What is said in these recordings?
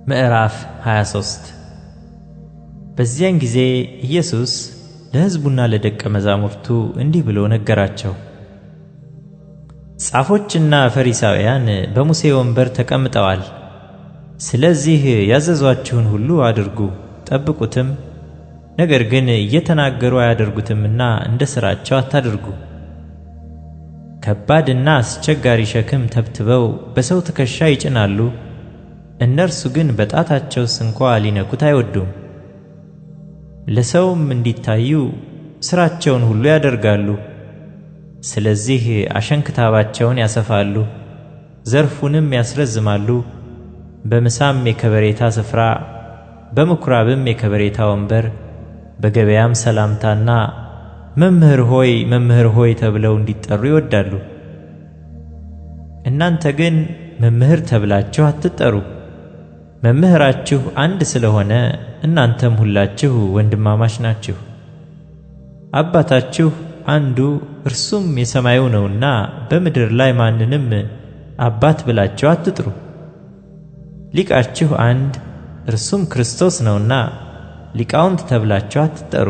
ምዕራፍ 23 በዚያን ጊዜ ኢየሱስ ለሕዝቡና ለደቀ መዛሙርቱ እንዲህ ብሎ ነገራቸው። ጻፎችና ፈሪሳውያን በሙሴ ወንበር ተቀምጠዋል። ስለዚህ ያዘዟችሁን ሁሉ አድርጉ ጠብቁትም፣ ነገር ግን እየተናገሩ አያደርጉትምና እንደ ሥራቸው አታድርጉ። ከባድና አስቸጋሪ ሸክም ተብትበው በሰው ትከሻ ይጭናሉ፣ እነርሱ ግን በጣታቸው ስንኳ ሊነኩት አይወዱም። ለሰውም እንዲታዩ ሥራቸውን ሁሉ ያደርጋሉ። ስለዚህ አሸንክታባቸውን ያሰፋሉ፣ ዘርፉንም ያስረዝማሉ። በምሳም የከበሬታ ስፍራ፣ በምኵራብም የከበሬታ ወንበር፣ በገበያም ሰላምታና መምህር ሆይ መምህር ሆይ ተብለው እንዲጠሩ ይወዳሉ። እናንተ ግን መምህር ተብላችሁ አትጠሩ፣ መምህራችሁ አንድ ስለሆነ እናንተም ሁላችሁ ወንድማማች ናችሁ። አባታችሁ አንዱ እርሱም የሰማዩ ነውና በምድር ላይ ማንንም አባት ብላችሁ አትጥሩ። ሊቃችሁ አንድ እርሱም ክርስቶስ ነውና ሊቃውንት ተብላችሁ አትጠሩ።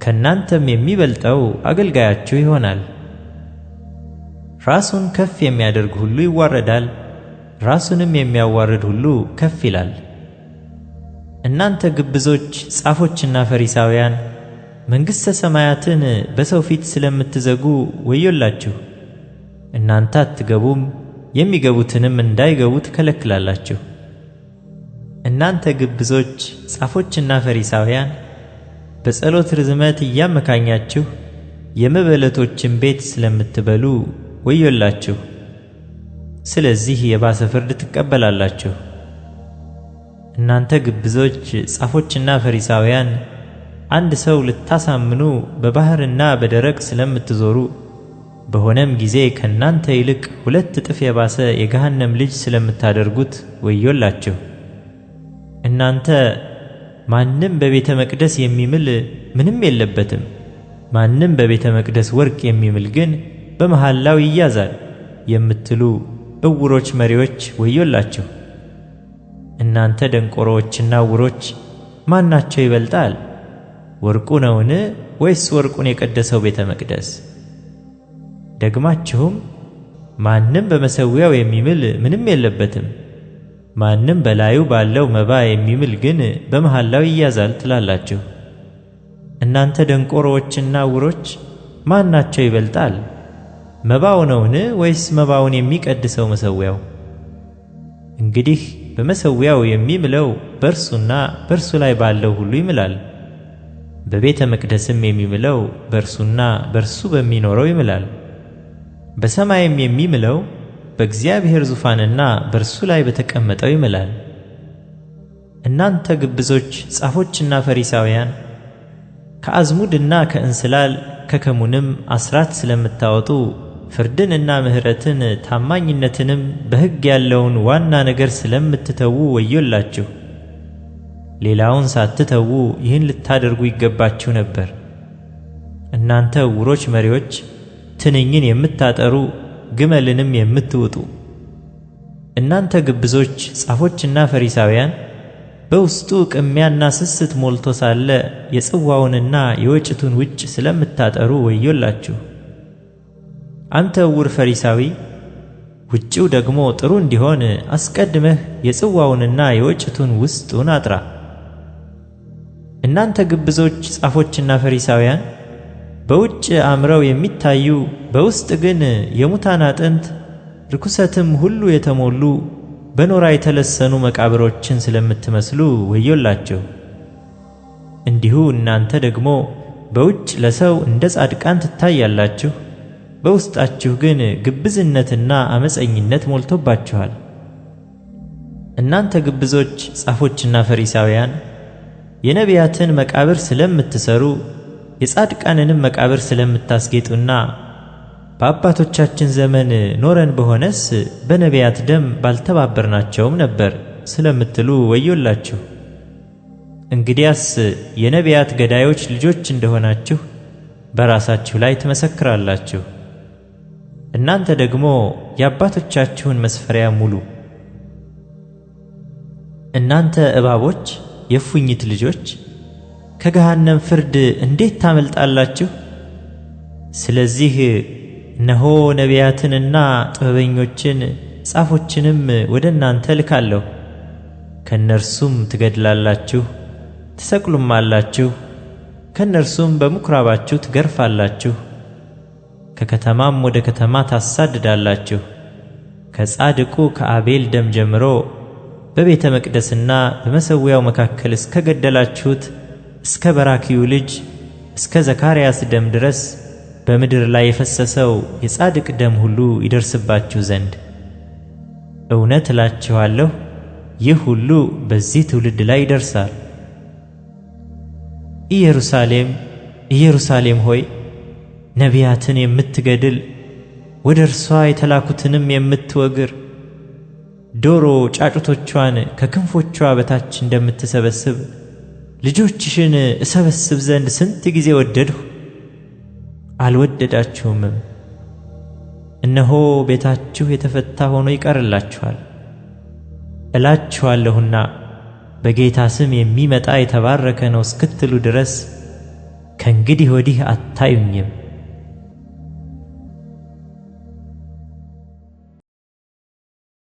ከእናንተም የሚበልጠው አገልጋያችሁ ይሆናል። ራሱን ከፍ የሚያደርግ ሁሉ ይዋረዳል፣ ራሱንም የሚያዋርድ ሁሉ ከፍ ይላል። እናንተ ግብዞች ጻፎችና ፈሪሳውያን መንግሥተ ሰማያትን በሰው ፊት ስለምትዘጉ ወዮላችሁ! እናንተ አትገቡም፣ የሚገቡትንም እንዳይገቡ ትከለክላላችሁ። እናንተ ግብዞች ጻፎችና ፈሪሳውያን በጸሎት ርዝመት እያመካኛችሁ የመበለቶችን ቤት ስለምትበሉ ወዮላችሁ! ስለዚህ የባሰ ፍርድ ትቀበላላችሁ። እናንተ ግብዞች ጻፎችና ፈሪሳውያን አንድ ሰው ልታሳምኑ በባሕርና በደረቅ ስለምትዞሩ በሆነም ጊዜ ከእናንተ ይልቅ 2 እጥፍ የባሰ የገሃነም ልጅ ስለምታደርጉት ወዮላችሁ! እናንተ ማንም በቤተ መቅደስ የሚምል ምንም የለበትም፣ ማንም በቤተ መቅደስ ወርቅ የሚምል ግን በመሐላው ይያዛል የምትሉ ዕውሮች መሪዎች ወዮላችሁ! እናንተ ደንቆሮዎችና ዕውሮች ማናቸው ይበልጣል? ወርቁ ነውን ወይስ ወርቁን የቀደሰው ቤተ መቅደስ? ደግማችሁም ማንም በመሠዊያው የሚምል ምንም የለበትም፣ ማንም በላዩ ባለው መባ የሚምል ግን በመሐላው ይያዛል ትላላችሁ። እናንተ ደንቆሮዎችና ዕውሮች ማናቸው ይበልጣል? መባው ነውን ወይስ መባውን የሚቀድሰው መሠዊያው? እንግዲህ በመሠዊያው የሚምለው በእርሱና በእርሱ ላይ ባለው ሁሉ ይምላል። በቤተ መቅደስም የሚምለው በእርሱና በእርሱ በሚኖረው ይምላል። በሰማይም የሚምለው በእግዚአብሔር ዙፋንና በእርሱ ላይ በተቀመጠው ይምላል። እናንተ ግብዞች ጻፎችና ፈሪሳውያን ከአዝሙድና ከእንስላል ከከሙንም አስራት ስለምታወጡ ፍርድንና ምሕረትን ታማኝነትንም በሕግ ያለውን ዋና ነገር ስለምትተዉ ወዮላችሁ! ሌላውን ሳትተዉ ይህን ልታደርጉ ይገባችሁ ነበር። እናንተ ዕውሮች መሪዎች፣ ትንኝን የምታጠሩ ግመልንም የምትውጡ! እናንተ ግብዞች ጻፎችና ፈሪሳውያን በውስጡ ቅሚያና ስስት ሞልቶ ሳለ የጽዋውንና የወጭቱን ውጭ ስለምታጠሩ ወዮላችሁ! አንተ ዕውር ፈሪሳዊ፣ ውጭው ደግሞ ጥሩ እንዲሆን አስቀድመህ የጽዋውንና የወጭቱን ውስጡን አጥራ። እናንተ ግብዞች ጻፎችና ፈሪሳውያን በውጭ አምረው የሚታዩ በውስጥ ግን የሙታን አጥንት ርኩሰትም ሁሉ የተሞሉ በኖራ የተለሰኑ መቃብሮችን ስለምትመስሉ ወዮላችሁ! እንዲሁ እናንተ ደግሞ በውጭ ለሰው እንደ ጻድቃን ትታያላችሁ፣ በውስጣችሁ ግን ግብዝነትና ዓመፀኝነት ሞልቶባችኋል። እናንተ ግብዞች ጻፎችና ፈሪሳውያን የነቢያትን መቃብር ስለምትሠሩ የጻድቃንንም መቃብር ስለምታስጌጡና በአባቶቻችን ዘመን ኖረን በሆነስ በነቢያት ደም ባልተባበርናቸውም ነበር ስለምትሉ ወዮላችሁ! እንግዲያስ የነቢያት ገዳዮች ልጆች እንደሆናችሁ በራሳችሁ ላይ ትመሰክራላችሁ። እናንተ ደግሞ የአባቶቻችሁን መስፈሪያ ሙሉ። እናንተ እባቦች የእፉኝት ልጆች ከገሃነም ፍርድ እንዴት ታመልጣላችሁ? ስለዚህ እነሆ ነቢያትንና ጥበበኞችን ጻፎችንም ወደ እናንተ ልካለሁ። ከእነርሱም ትገድላላችሁ፣ ትሰቅሉማላችሁ፣ ከእነርሱም በምኵራባችሁ ትገርፋላችሁ፣ ከከተማም ወደ ከተማ ታሳድዳላችሁ። ከጻድቁ ከአቤል ደም ጀምሮ በቤተ መቅደስና በመሠዊያው መካከል እስከ ገደላችሁት እስከ በራክዩ ልጅ እስከ ዘካርያስ ደም ድረስ በምድር ላይ የፈሰሰው የጻድቅ ደም ሁሉ ይደርስባችሁ ዘንድ እውነት እላችኋለሁ ይህ ሁሉ በዚህ ትውልድ ላይ ይደርሳል። ኢየሩሳሌም ኢየሩሳሌም ሆይ ነቢያትን የምትገድል ወደ እርሷ የተላኩትንም የምትወግር፣ ዶሮ ጫጩቶቿን ከክንፎቿ በታች እንደምትሰበስብ ልጆችሽን እሰበስብ ዘንድ ስንት ጊዜ ወደድሁ፣ አልወደዳችሁምም። እነሆ ቤታችሁ የተፈታ ሆኖ ይቀርላችኋል። እላችኋለሁና በጌታ ስም የሚመጣ የተባረከ ነው እስክትሉ ድረስ ከእንግዲህ ወዲህ አታዩኝም።